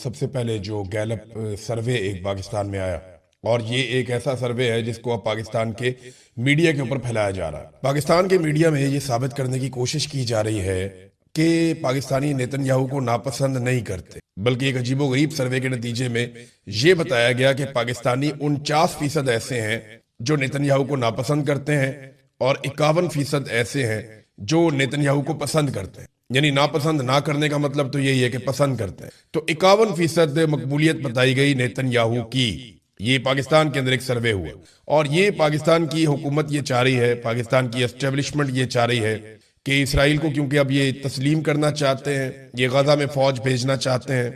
सबसे पहले जो गैलप सर्वे एक पाकिस्तान में आया, और ये एक ऐसा सर्वे है जिसको अब पाकिस्तान के मीडिया के ऊपर फैलाया जा रहा है। पाकिस्तान के मीडिया में ये साबित करने की कोशिश की जा रही है कि पाकिस्तानी नेतन्याहू को नापसंद नहीं करते, बल्कि एक अजीबोगरीब सर्वे के नतीजे में ये बताया गया कि पाकिस्तानी 49% ऐसे हैं जो नेतन्याहू को नापसंद करते हैं और 51% ऐसे हैं जो नेतन्याहू को पसंद करते हैं। यानी नापसंद ना करने का मतलब तो यही है कि पसंद करते हैं। तो 51% मकबूलियत बताई गई नेतन्याहू की। ये पाकिस्तान के अंदर एक सर्वे हुआ और ये पाकिस्तान की हुकूमत ये चाह रही है, पाकिस्तान की एस्टेब्लिशमेंट ये चाह रही है कि इसराइल को, क्योंकि अब ये तस्लीम करना चाहते हैं, ये गजा में फौज भेजना चाहते हैं,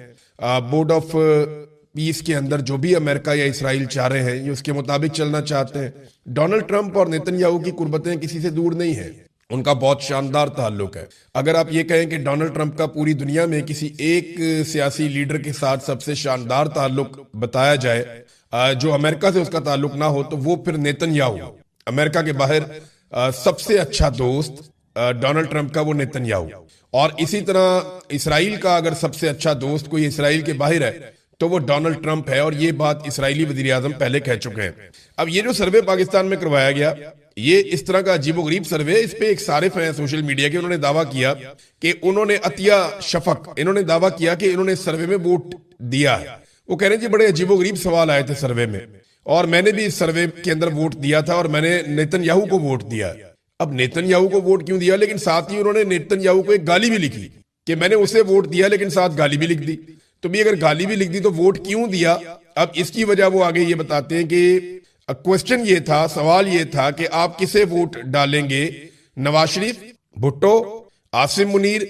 बोर्ड ऑफ पीस के अंदर जो भी अमेरिका या इसराइल चाह रहे हैं ये उसके मुताबिक चलना चाहते हैं। डोनाल्ड ट्रंप और नेतन्याहू की कुर्बतें किसी से दूर नहीं है, उनका बहुत शानदार ताल्लुक है। अगर आप ये कहें कि डोनाल्ड ट्रंप का पूरी दुनिया में किसी एक सियासी लीडर के साथ सबसे शानदार ताल्लुक बताया जाए जो अमेरिका से उसका ताल्लुक ना हो, तो वो फिर नेतन्याहू। अमेरिका के बाहर सबसे अच्छा दोस्त डोनाल्ड ट्रंप का वो नेतन्याहू। और इसी तरह इसराइल का अगर सबसे अच्छा दोस्त कोई इसराइल के बाहर है तो वो डोनाल्ड ट्रंप है, और ये बात इसराइली वजीर आजम पहले कह चुके हैं। अब ये जो सर्वे पाकिस्तान में करवाया गया, ये इस तरह का अजीबोगरीब सर्वे, इस पे एक सारिफ है सोशल मीडिया के, उन्होंने दावा किया कि उन्होंने अतिया शफक, इन्होंने दावा किया कि इन्होंने सर्वे में वोट दिया है। वो कह रहे हैं जी बड़े अजीबोगरीब सवाल आए थे सर्वे में, और मैंने भी इस सर्वे के अंदर वोट दिया था और मैंने नेतन्याहू को वोट दिया। अब नेतन्याहू को वोट क्यों दिया, लेकिन साथ ही उन्होंने नेतन्याहू को एक गाली भी लिखी कि मैंने उसे वोट दिया, लेकिन साथ गाली भी लिख दी। तो भी अगर गाली भी लिख दी तो वोट क्यों दिया? अब इसकी वजह वो आगे ये बताते हैं कि क्वेश्चन ये था, सवाल ये था कि आप किसे वोट डालेंगे, नवाज शरीफ, भुट्टो, आसिम मुनीर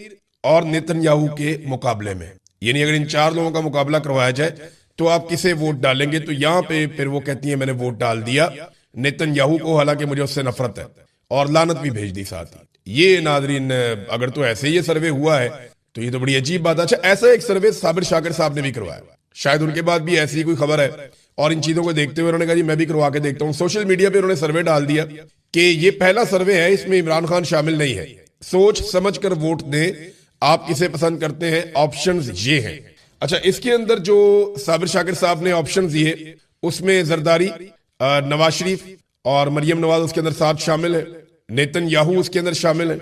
और नेतन्याहू के मुकाबले में। यानी अगर इन चार लोगों का मुकाबला करवाया जाए तो आप किसे वोट डालेंगे? तो यहां पे फिर वो कहती है मैंने वोट डाल दिया नेतन्याहू को, हालांकि मुझे उससे नफरत है, और लानत भी भेज दी साथ ही। ये नाजरीन, अगर तो ऐसे ही ये सर्वे हुआ है तो ये तो बड़ी अजीब बात है। अच्छा, ऐसा एक सर्वे साबिर शाकिर साहब ने भी करवाया, शायद उनके बाद भी ऐसी कोई खबर है, और इन चीजों को देखते हुए उन्होंने कहा जी मैं भी करवा के देखता हूं। सोशल मीडिया पे उन्होंने सर्वे डाल दिया कि ये पहला सर्वे है, इसमें इमरान खान शामिल नहीं है, सोच समझ कर वोट दें, आप किसे पसंद करते हैं, ऑप्शंस ये हैं। अच्छा, इसके अंदर जो साबिर शाकिर साहब ने ऑप्शंस दिए उसमें जरदारी, नवाज शरीफ और मरियम नवाज उसके अंदर साथ शामिल है, नेतन्याहू उसके अंदर शामिल है,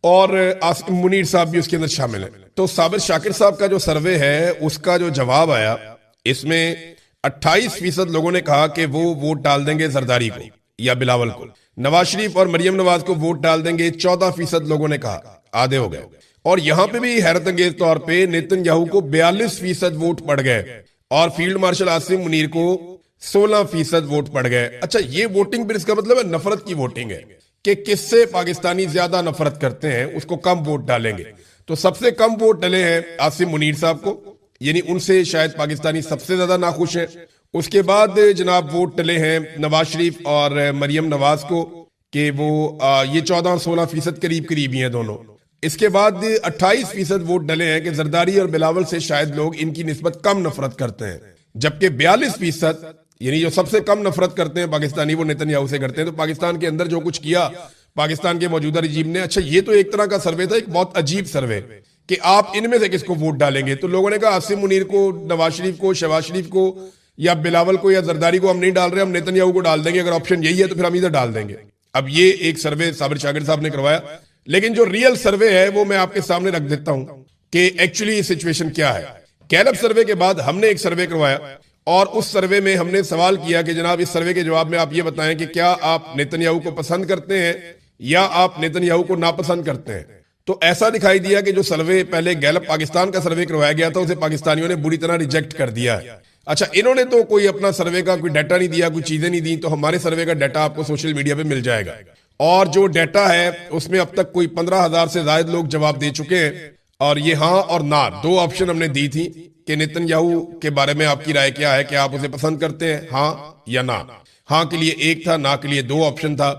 और आसिम मुनीर साहब भी उसके अंदर शामिल है। तो साबिर शाकिर साहब का जो सर्वे है उसका जो जवाब आया, इसमें 28% लोगों ने कहा कि वो वोट डाल देंगे जरदारी को या बिलावल को। नवाज शरीफ और मरियम नवाज को वोट डाल देंगे 14% लोगों ने कहा, आधे हो गए। और यहां पे भी हैरत अंगेज तौर पे नेतन्याहू को 42% वोट पड़ गए और फील्ड मार्शल आसिम मुनीर को 16% वोट पड़ गए। अच्छा, ये वोटिंग फिर इसका मतलब है नफरत की वोटिंग है कि किससे पाकिस्तानी ज्यादा नफरत करते हैं उसको कम वोट डालेंगे। तो सबसे कम वोट डले हैं आसिम मुनीर साहब को, यानी उनसे शायद पाकिस्तानी सबसे ज्यादा नाखुश है। उसके बाद जनाब वोट डले हैं नवाज शरीफ और मरियम नवाज को कि वो ये 14-16% करीब करीब ही हैं दोनों। इसके बाद 28% वोट डले हैं कि जरदारी और बिलावल से शायद लोग इनकी निस्बत कम नफरत करते हैं, जबकि 42% यानी जो सबसे कम नफरत करते हैं पाकिस्तानी वो नेतन्याहू से करते हैं। तो पाकिस्तान के अंदर जो कुछ किया पाकिस्तान के मौजूदा रजीम ने, अच्छा ये तो एक तरह का सर्वे था, एक बहुत अजीब सर्वे कि आप इनमें से किसको वोट डालेंगे। तो लोगों ने कहा आसिम मुनीर को, नवाज शरीफ को, शहबाज शरीफ को, या बिलावल को या जरदारी को हम नहीं डाल रहे, हम नेतन्याहू को डाल देंगे। अगर ऑप्शन यही है तो फिर हम इधर डाल देंगे। अब ये एक सर्वे साबिर शाकिर साहब ने करवाया, लेकिन जो रियल सर्वे है वो मैं आपके सामने रख देता हूं कि एक्चुअली सिचुएशन क्या है। गैलप सर्वे के बाद हमने एक सर्वे करवाया और उस सर्वे में हमने सवाल किया कि जनाब इस सर्वे के जवाब में आप ये बताएं कि क्या आप नेतन्याहू को पसंद करते हैं या आप नेतन्याहू को नापसंद करते हैं। तो ऐसा दिखाई दिया कि जो सर्वे पहले गैलप पाकिस्तान का सर्वे करवाया गया था उसे पाकिस्तानियों ने बुरी तरह रिजेक्ट कर दिया है। अच्छा, इन्होंने तो कोई अपना सर्वे का कोई डाटा नहीं दिया, कोई चीजें नहीं दी, तो हमारे सर्वे का डाटा आपको सोशल मीडिया पे मिल जाएगा। और जो डाटा है उसमें अब तक कोई 15,000 से ज्यादा लोग जवाब दे चुके हैं, और ये हाँ और ना दो ऑप्शन हमने दी थी कि नेतन्याहू के बारे में आपकी राय क्या है, कि आप उसे पसंद करते हैं, हाँ या ना। हाँ के लिए एक था, ना के लिए दो ऑप्शन था।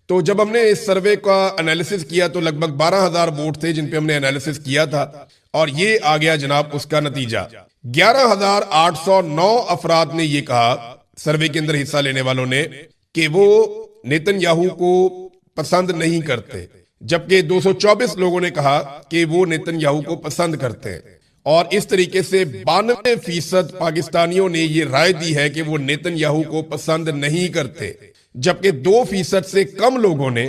तो जब हमने इस सर्वे का एनालिसिस किया तो लगभग 12,000 वोट थे जिन पे हमने एनालिसिस किया था, और ये आ गया जनाब उसका नतीजा। 11,809 अफराद ने ये कहा सर्वे के अंदर हिस्सा लेने वालों ने कि वो नेतन्याहू को पसंद नहीं करते, जबकि 224 लोगों ने कहा कि वो नेतन्याहू को पसंद करते हैं। और इस तरीके से 92% पाकिस्तानियों ने ये राय दी है कि वो नेतन्याहू को पसंद नहीं करते, जबकि 2% से कम लोगों ने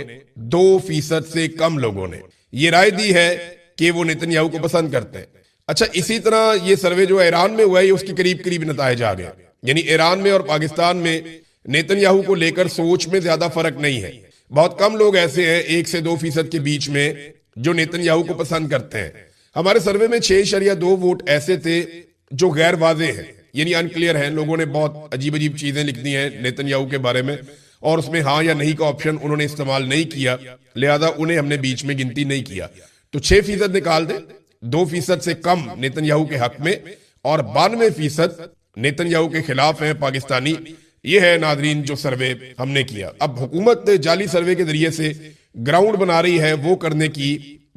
2% से कम लोगों ने ये राय दी है कि वो नेतन्याहू को पसंद करते हैं। अच्छा, इसी तरह ये सर्वे जो ईरान में हुआ है, ये उसके करीब करीब नताइज आ गए, यानी ईरान में और पाकिस्तान में नेतन्याहू को लेकर सोच में ज्यादा फर्क नहीं है। बहुत कम लोग ऐसे हैं 1 से 2% के बीच में जो नेतन्याहू को पसंद करते हैं। हमारे सर्वे में 6.2 वोट ऐसे थे जो गैर वाजे हैं, यानी अनक्लियर हैं। लोगों ने बहुत अजीब अजीब चीजें लिख दी हैं नेतन्याहू के बारे में और उसमें हाँ या नहीं का ऑप्शन उन्होंने इस्तेमाल नहीं किया, लिहाजा उन्हें हमने बीच में गिनती नहीं किया। तो 6% निकाल दे, 2% से कम नेतन्याहू के हक में और 92% नेतन्याहू के खिलाफ है पाकिस्तानी। ये है नादरीन जो सर्वे हमने किया। अब हुकूमत जाली सर्वे के जरिए से ग्राउंड बना रही है वो करने की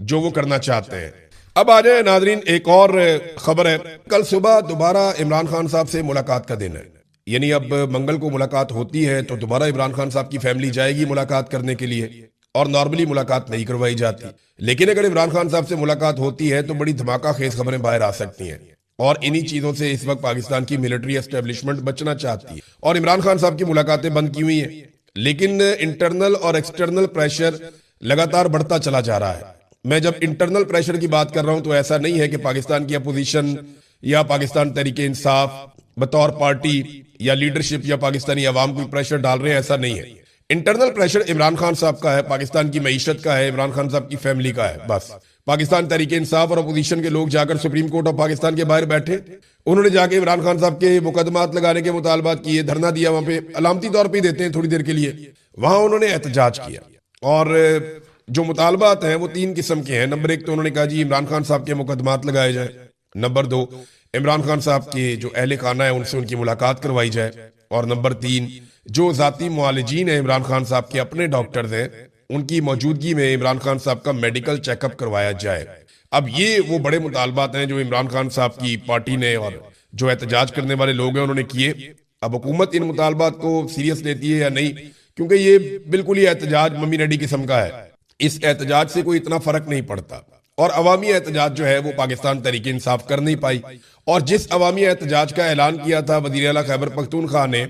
जो वो करना चाहते हैं। अब आ जाए नादरीन, एक और खबर है। कल सुबह दोबारा इमरान खान साहब से मुलाकात का दिन है, यानी अब मंगल को मुलाकात होती है तो दोबारा इमरान खान साहब की फैमिली जाएगी मुलाकात करने के लिए, और नॉर्मली मुलाकात नहीं करवाई जाती। लेकिन अगर इमरान खान साहब से मुलाकात होती है तो बड़ी धमाका खेज खबरें बाहर आ सकती हैं, और इन्हीं चीजों से इस वक्त पाकिस्तान की मिलिट्री एस्टेब्लिशमेंट बचना चाहती है। और इमरान खान साहब की मुलाकातें बंद की हुई हैं, लेकिन इंटरनल और एक्सटर्नल प्रेशर लगातार बढ़ता चला जा रहा है। मैं जब इंटरनल प्रेशर की बात कर रहा हूं तो ऐसा नहीं है कि पाकिस्तान की अपोजिशन या पाकिस्तान तहरीके इंसाफ बतौर पार्टी या लीडरशिप या पाकिस्तानी अवाम कोई प्रेशर डाल रहे हैं, ऐसा नहीं है। इंटरनल प्रेशर इमरान खान साहब का है, पाकिस्तान की मईशत का है, इमरान खान साहब की फैमिली का है। बस पाकिस्तान तहरीके इंसाफ और अपोजिशन के लोग जाकर सुप्रीम कोर्ट ऑफ पाकिस्तान के बाहर बैठे, उन्होंने जाके इमरान खान साहब के मुकदमात लगाने के मुतालबात किए, धरना दिया, वहां पे अलामती तौर पर देते हैं थोड़ी देर के लिए, वहां उन्होंने एहतजाज किया। और जो मुतालबात हैं वो 3 किस्म के हैं। नंबर 1 तो उन्होंने कहा जी इमरान खान साहब के मुकदमात लगाए जाए। नंबर 2, इमरान खान साहब के जो अहले खाना है उनसे उनकी मुलाकात करवाई जाए। और नंबर 3, जो जाती मुआलिजीन है इमरान खान साहब के अपने डॉक्टर्स हैं, उनकी मौजूदगी में इमरान खान साहब का मेडिकल चेकअप करवाया जाए। अब ये वो बड़े मुतालबात हैं जो इमरान खान साहब की पार्टी ने और जो एहतजाज करने वाले लोग हैं उन्होंने किए। अब हुकूमत इन मुतालबात को सीरियस लेती है या नहीं, क्योंकि ये बिल्कुल ही एहतजाज मम्मी डैडी किस्म का है, इस एहतजाज से कोई इतना फर्क नहीं पड़ता। और अवामी एहतजाज जो है वो पाकिस्तान तहरीके इंसाफ कर नहीं पाई। और जिस अवामी एहतजाज का ऐलान किया था वजीर आला खैबर पख्तूनख्वा ने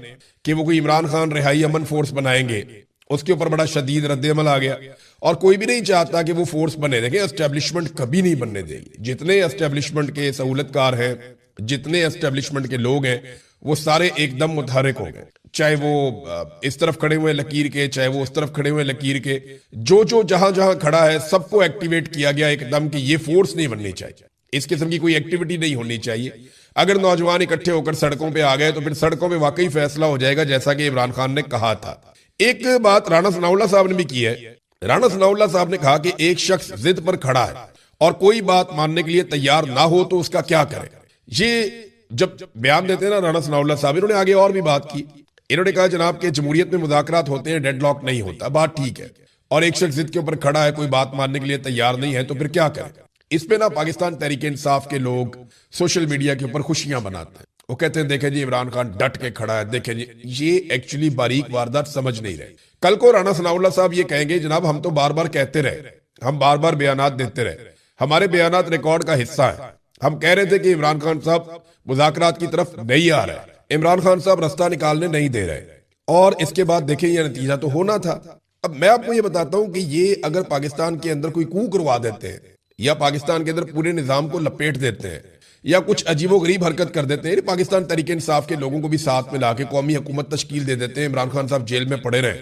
कि वो कोई इमरान खान रिहाई अमन फोर्स बनाएंगे, उसके ऊपर बड़ा शदीद रद्द-ए-अमल आ गया और कोई भी नहीं चाहता कि वो फोर्स बने। देखें, एस्टेब्लिशमेंट कभी नहीं बनने देगी। जितने एस्टेब्लिशमेंट के सहूलतकार हैं, जितने एस्टेब्लिशमेंट के लोग हैं, वो सारे एकदम मुतहरिक हो गए, चाहे वो इस तरफ खड़े हुए लकीर के, चाहे वो उस तरफ खड़े हुए लकीर के। जो जहां जहां खड़ा है सबको एक्टिवेट किया गया एकदम कि ये फोर्स नहीं बननी चाहिए, इस किस्म की कोई एक्टिविटी नहीं होनी चाहिए। अगर नौजवान इकट्ठे होकर सड़कों पे आ गए तो फिर सड़कों पे वाकई फैसला हो जाएगा, जैसा कि इमरान खान ने कहा था। एक बात राणा सनाउल्लाह साहब ने भी की है। राणा सनाउल्लाह साहब ने कहा कि एक शख्स जिद पर खड़ा है और कोई बात मानने के लिए तैयार ना हो तो उसका क्या करे। ये जब बयान देते हैं ना राणा सनाउल्लाह साहब, इन्होंने आगे और भी बात की। इन्होंने कहा जनाब के जमहूरियत में मुज़ाकरात होते हैं, डेडलॉक नहीं होता, बात ठीक है। और एक शख्स जिद के ऊपर खड़ा है, कोई बात मानने के लिए तैयार नहीं है तो फिर क्या करे। इस पे ना पाकिस्तान तहरीके इंसाफ के लोग सोशल मीडिया के ऊपर खुशियां मनाते हैं। वो कहते हैं देखें जी इमरान खान डट के खड़ा है, देखें जी। ये एक्चुअली बारीक वारदात समझ नहीं रहे। कल को राणा सनाउल्लाह साहब ये कहेंगे जनाब हम तो बार बार कहते रहे, हम बार बार बयानात देते रहे, हमारे बयानात रिकॉर्ड का हिस्सा है, हम कह रहे थे कि इमरान खान साहब मुज़ाकरात की तरफ नहीं आ रहे, इमरान खान साहब रास्ता निकालने नहीं दे रहे, और इसके बाद देखें ये नतीजा तो होना था। अब मैं आपको ये बताता हूं कि ये अगर पाकिस्तान के अंदर कोई कू करवा देते हैं या पाकिस्तान के अंदर पूरे निजाम को लपेट देते हैं या कुछ अजीबोगरीब हरकत कर देते हैं, पाकिस्तान तहरीके इंसाफ के लोगों को भी साथ मिला के कौमी हुकूमत तश्कील दे देते हैं, इमरान खान साहब जेल में पड़े रहे,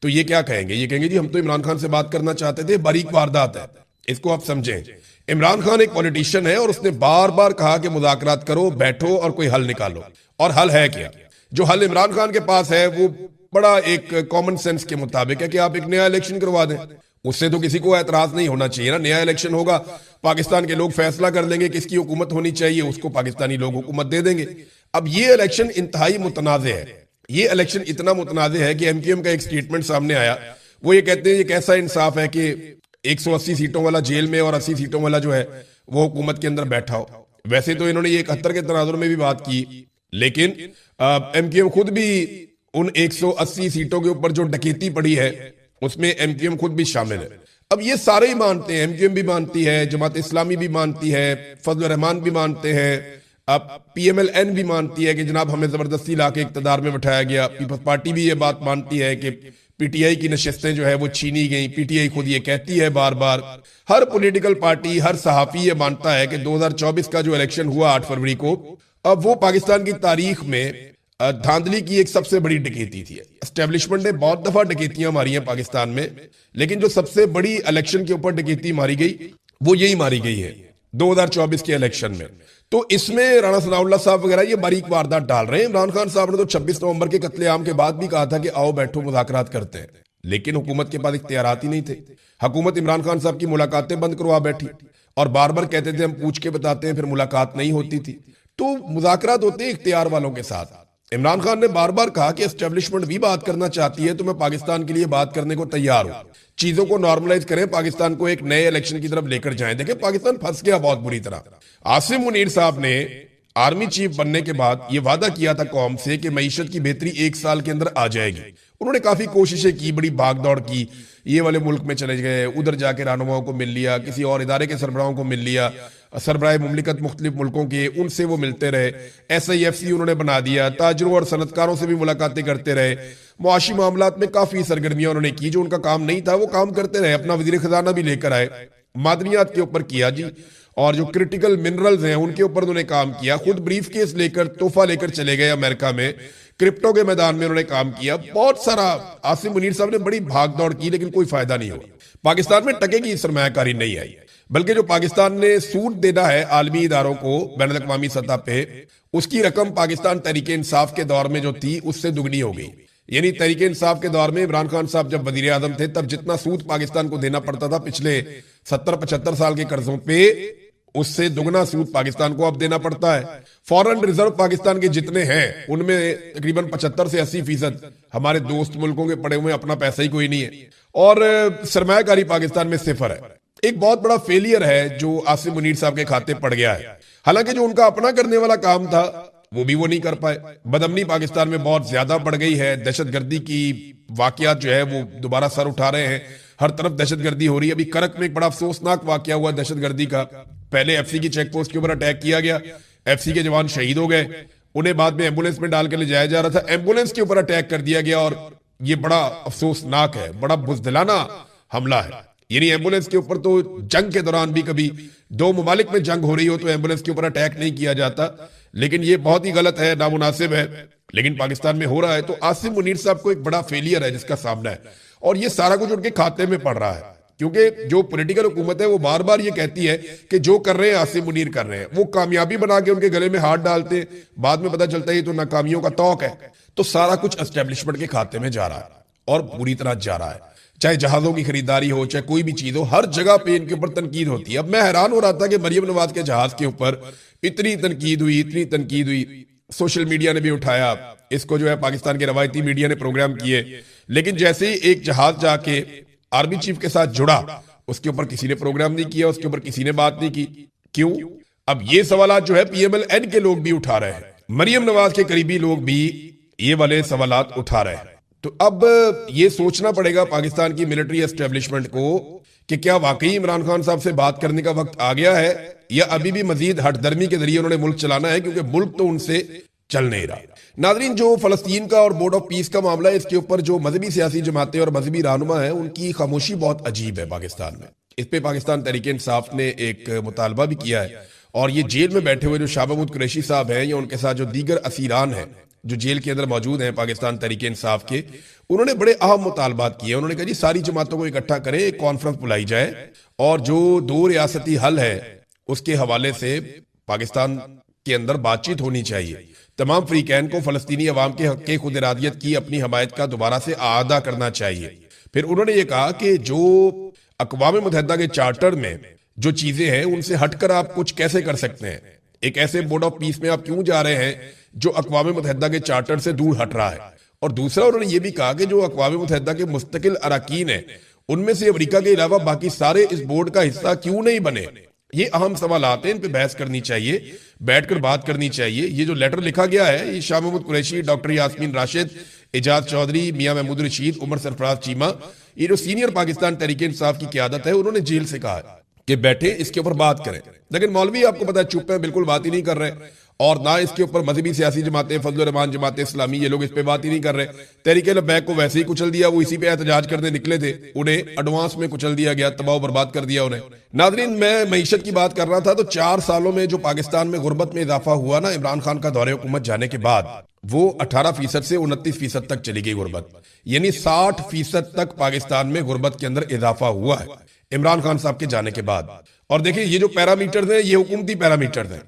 तो ये क्या कहेंगे? ये कहेंगे जी हम तो इमरान खान से बात करना चाहते थे, बारीक वारदात है। इसको आप समझें, इमरान खान एक पॉलिटिशियन है और उसने बार बार कहा कि मुज़ाकरात करो, बैठो और कोई हल निकालो। और हल है क्या? जो हल इमरान खान के पास है वो बड़ा एक कॉमन सेंस के मुताबिक है कि आप एक नया इलेक्शन करवा दें। उससे तो किसी को एतराज नहीं होना चाहिए ना। नया इलेक्शन होगा, पाकिस्तान के लोग फैसला कर लेंगे किसकी हुकूमत होनी चाहिए, उसको पाकिस्तानी लोग हुकूमत दे देंगे। अब ये इलेक्शन इंतहाई मुतनाज़े है। ये इलेक्शन इतना मुतनाज़े है कि एमक्यूएम का एक स्टेटमेंट सामने आया, वो ये कहते हैं ये कैसा इंसाफ है कि 180 सीटों वाला जेल में और 80 सीटों वाला जो है वो हुकूमत के अंदर बैठा हो। वैसे तो इन्होंने ये 71 के तनाजुर में भी बात की, लेकिन एमक्यूएम खुद भी उन 180 सीटों के ऊपर जो डकैती पड़ी है उसमें एमक्यूएम खुद भी शामिल है। अब ये सारे ही मानते हैं, एमक्यूएम भी मानती है, जमात इस्लामी भी मानती है, फजल रहमान भी मानते हैं, अब पीएमएलएन भी मानती है कि जनाब हमें जबरदस्ती लाके इक्तदार में बैठाया गया। पीपल्स पार्टी भी ये बात मानती है कि पीटीआई की नशिस्तें जो है वो छीनी गई। पीटीआई खुद ये कहती है बार बार। हर पॉलिटिकल पार्टी, हर सहाफी ये मानता है कि 2024 का जो इलेक्शन हुआ 8 फरवरी को, अब वो पाकिस्तान की तारीख में धांधली की एक सबसे बड़ी डकैती थी। एस्टेब्लिशमेंट ने बहुत दफा डकैतियां मारी हैं पाकिस्तान में, लेकिन जो सबसे बड़ी इलेक्शन के ऊपर डकैती मारी गई वो यही मारी गई है 2024 के इलेक्शन में। तो इसमें राणा सनाउल्लाह साहब वगैरह ये बारीक वारदात डाल रहे हैं। इमरान खान साहब ने तो 26 नवंबर के कत्लेआम के बाद भी कहा था कि आओ बैठो मुज़ाकरात करते हैं, लेकिन हुकूमत के पास इख्तियारात ही नहीं थे। हुकूमत इमरान खान साहब की मुलाकातें बंद करवा बैठी और बार बार कहते थे हम पूछ के बताते हैं, फिर मुलाकात नहीं होती थी। तो मुज़ाकरात होते हैं इख्तियार वालों के साथ। इमरान खान ने बार बार कहा कि एस्टेब्लिशमेंट भी बात करना चाहती है तो मैं पाकिस्तान के लिए बात करने को तैयार हूं, चीजों को नॉर्मलाइज करें, पाकिस्तान को एक नए इलेक्शन की तरफ लेकर जाएं। देखें पाकिस्तान फंस गया बहुत बुरी तरह। आसिम मुनीर साहब ने आर्मी चीफ बनने के बाद यह वादा किया था कौम से कि मईशत की बेहतरी 1 साल के अंदर आ जाएगी। उन्होंने काफी कोशिशें की, बड़ी भागदौड़ की, ये वाले मुल्क में चले गए, उधर जाके रहनुमाओं को मिल लिया, किसी और इदारे के सरबराहों को मिल लिया, सरबराह मुमलिकत मुख्तलिफ मुल्कों के, उनसे वो मिलते रहे। SIFC उन्होंने बना दिया, ताजरों और सनतकारों से भी मुलाकातें करते रहे। मुआशी मामलात में काफी सरगर्मियां उन्होंने की, जो उनका काम नहीं था वो काम करते रहे। अपना वजीर खजाना भी लेकर आए, मादनियात के ऊपर किया जी, और जो क्रिटिकल मिनरल्स हैं उनके ऊपर उन्होंने काम किया। खुद ब्रीफ केस लेकर, तोहफा लेकर चले गए अमेरिका में। क्रिप्टो के मैदान में उन्होंने काम किया, बहुत सारा। आसिम मुनीर साहब ने बड़ी भागदौड़ की, लेकिन कोई फायदा नहीं हुआ। पाकिस्तान में टकेगी सरमायाकारी नहीं आई, बल्कि जो पाकिस्तान ने सूट देना है आलमी इदारों को बैनुल अक़वामी सतह पे, उसकी रकम पाकिस्तान तहरीके इंसाफ के दौर में जो थी उससे दुगनी हो गई। यानी तहरीके इंसाफ के दौर में इमरान खान साहब जब वजीर आजम थे, तब जितना सूद पाकिस्तान को देना पड़ता था पिछले 70-75 साल के कर्जों पे, उससे दुगना सूद पाकिस्तान को अब देना पड़ता है। फॉरेन रिजर्व पाकिस्तान के जितने हैं उनमें तकरीबन 75 से 80% हमारे दोस्त मुल्कों के पड़े हुए, अपना पैसा ही कोई नहीं है, और सरमायाकारी पाकिस्तान में सिफर है। एक बहुत बड़ा फेलियर है जो आसिम मुनीर साहब के खाते पड़ गया है। हालांकि जो उनका अपना करने वाला काम था वो भी वो नहीं कर पाए। बदअमनी पाकिस्तान में बहुत ज्यादा बढ़ गई है, दहशतगर्दी की वाकयात जो है वो दोबारा सर उठा रहे हैं, हर तरफ दहशतगर्दी हो रही है। अभी करक में एक बड़ा अफसोसनाक वाकया हुआ दहशतगर्दी का। पहले FC की चेक पोस्ट के ऊपर अटैक किया गया, FC के जवान शहीद हो गए, उन्हें बाद में एम्बुलेंस में डाल के ले जाया जा रहा था, एम्बुलेंस के ऊपर अटैक कर दिया गया, और ये बड़ा अफसोसनाक है, बड़ा बुज़दिलाना हमला है। यानी एम्बुलेंस के ऊपर तो जंग के दौरान भी कभी 2 ममालिक में जंग हो रही हो तो एम्बुलेंस के ऊपर अटैक नहीं किया जाता, लेकिन ये बहुत ही गलत है, नामुनासिब है, लेकिन पाकिस्तान में हो रहा है। तो आसिम मुनीर साहब को एक बड़ा फेलियर है जिसका सामना है, और ये सारा कुछ उनके खाते में पड़ रहा है, क्योंकि जो पॉलिटिकल हुकूमत है वो बार बार ये कहती है कि जो कर रहे हैं आसिम मुनीर कर रहे हैं। वो कामयाबी बना के उनके गले में हाथ डालते हैं, बाद में पता चलता है तो नाकामियों का तौक है। तो सारा कुछ एस्टेब्लिशमेंट के खाते में जा रहा है, और पूरी तरह जा रहा है। चाहे जहाजों की खरीदारी हो, चाहे कोई भी चीज हो, हर जगह पे इनके ऊपर तनकीद होती है। अब मैं हैरान हो रहा था कि मरियम नवाज के जहाज के ऊपर इतनी तनकीद हुई, इतनी तनकीद हुई, सोशल मीडिया ने भी उठाया इसको, जो है पाकिस्तान के रवायती मीडिया ने प्रोग्राम किए, लेकिन जैसे ही एक जहाज जाके आर्मी चीफ के साथ जुड़ा, उसके ऊपर किसी ने प्रोग्राम नहीं किया, उसके ऊपर किसी ने बात नहीं की। क्यों? अब ये सवाल जो है PMLN के लोग भी उठा रहे हैं, मरियम नवाज के करीबी लोग भी ये वाले सवाल उठा रहे हैं। तो अब ये सोचना पड़ेगा पाकिस्तान की मिलिट्री एस्टेब्लिशमेंट को कि क्या वाकई इमरान खान साहब से बात करने का वक्त आ गया है, या अभी भी मजीद हठधर्मी के जरिए उन्होंने मुल्क चलाना है, क्योंकि मुल्क तो उनसे चल नहीं रहा। नाजरीन, जो फलस्तीन का और बोर्ड ऑफ पीस का मामला है, इसके ऊपर जो मजहबी सियासी जमातें और मजहबी रहनुमा है उनकी खामोशी बहुत अजीब है पाकिस्तान में। इस पे पाकिस्तान तहरीक इंसाफ ने एक मुतालबा भी किया है, और ये जेल में बैठे हुए जो शाह महमूद कुरैशी साहब हैं या उनके साथ जो दीगर असीरान हैं जो जेल के अंदर मौजूद हैं पाकिस्तान तहरीक इंसाफ के, उन्होंने बड़े अहम मुतालबात किए। उन्होंने कहा जी सारी जमातों को इकट्ठा करें, एक कॉन्फ्रेंस बुलाई जाए, और जो 2 रियासती हल है उसके हवाले से पाकिस्तान के अंदर बातचीत होनी चाहिए। तमाम फ्रीकैन को फलस्तीनी अवाम के हक़ खुद इरादियत की अपनी हमायत का दोबारा से आदा करना चाहिए। फिर उन्होंने ये कहा कि जो अक़वाम मुत्तहिदा के चार्टर में जो चीजें हैं उनसे हटकर आप कुछ कैसे कर सकते हैं, एक ऐसे बोर्ड ऑफ पीस में आप क्यों जा रहे हैं जो अक़वाम मुत्तहिदा के चार्टर से दूर हट रहा है। और दूसरा उन्होंने ये भी कहा कि जो अक़वाम मुत्तहिदा के मुस्तकिल अरकान हैं उनमें से अमेरिका के अलावा बाकी सारे इस बोर्ड का हिस्सा क्यों नहीं बने। ये अहम सवाल आते हैं, इन पे बहस करनी चाहिए, बैठकर बात करनी चाहिए। ये जो लेटर लिखा गया है, ये शाह महमूद कुरैशी, डॉक्टर यास्मीन राशिद, एजाज चौधरी, मियां महमूद रशीद, उमर सरफराज चीमा, ये जो सीनियर पाकिस्तान तहरीक इंसाफ की क़यादत है, उन्होंने जेल से कहा है कि बैठे इसके ऊपर बात करें, लेकिन मौलवी आपको पता है चुप है, बिल्कुल बात ही नहीं कर रहे। और ना इसके ऊपर मजहबी सियासी जमातें, फजल रहमान जमात इस्लामी, ये लोग इस पे बात ही नहीं कर रहे। तहरीक लब्बैक को वैसे ही कुचल दिया, वो इसी पे एहतजाज करने निकले थे, उन्हें एडवांस में कुचल दिया गया, तबाह बर्बाद कर दिया उन्हें। नाजरीन, मैं मईशत की बात कर रहा था, तो 4 सालों में जो पाकिस्तान में गुर्बत में इजाफा हुआ ना, इमरान खान का दौरे हुकूमत जाने के बाद, वो 18% से 29% तक चली गई गुर्बत, यानी 60% तक पाकिस्तान में गुर्बत के अंदर इजाफा हुआ है इमरान खान साहब के जाने के बाद। और देखिए, ये जो पैरामीटर्स हैं, ये हुकूमती पैरामीटर्स हैं,